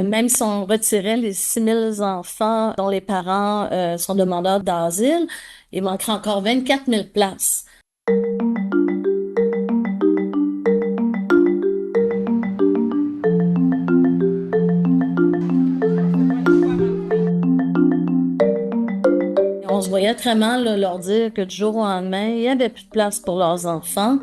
Même si on retirait les 6 000 enfants dont les parents sont demandeurs d'asile, il manquerait encore 24 000 places. On se voyait très mal là, leur dire que du jour au lendemain, il n'y avait plus de place pour leurs enfants.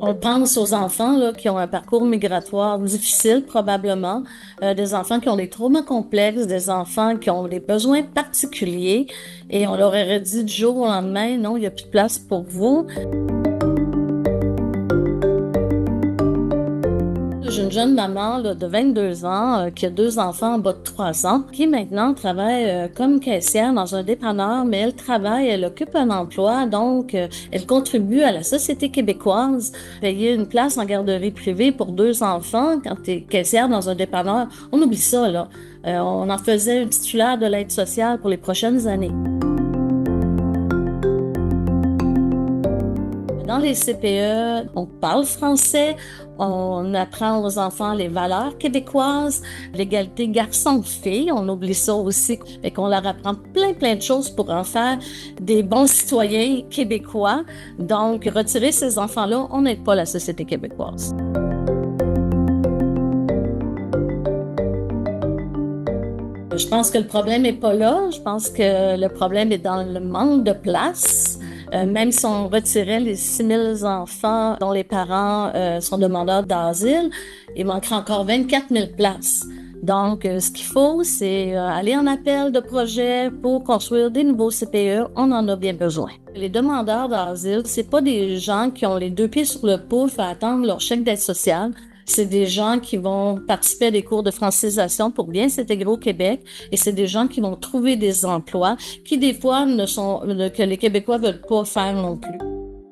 On pense aux enfants là, qui ont un parcours migratoire difficile probablement, des enfants qui ont des traumas complexes, des enfants qui ont des besoins particuliers, et on leur aurait dit du jour au lendemain, non, il n'y a plus de place pour vous. J'ai une jeune maman là, de 22 ans qui a 2 enfants en bas de 3 ans, qui maintenant travaille comme caissière dans un dépanneur, mais elle travaille, elle occupe un emploi, donc elle contribue à la société québécoise. Payer une place en garderie privée pour 2 enfants quand tu es caissière dans un dépanneur, on oublie ça, là. On en faisait un titulaire de l'aide sociale pour les prochaines années. Dans les CPE, on parle français, on apprend aux enfants les valeurs québécoises, l'égalité garçon-fille, on oublie ça aussi, et qu'on leur apprend plein de choses pour en faire des bons citoyens québécois. Donc, retirer ces enfants-là, on n'aide pas la société québécoise. Je pense que le problème n'est pas là. Je pense que le problème est dans le manque de place. Même si on retirait les 6 000 enfants dont les parents sont demandeurs d'asile, il manquerait encore 24 000 places. Donc, ce qu'il faut, c'est aller en appel de projet pour construire des nouveaux CPE. On en a bien besoin. Les demandeurs d'asile, c'est pas des gens qui ont les 2 pieds sur le pouf à attendre leur chèque d'aide sociale. C'est des gens qui vont participer à des cours de francisation pour bien s'intégrer au Québec, et c'est des gens qui vont trouver des emplois qui, des fois, que les Québécois veulent pas faire non plus.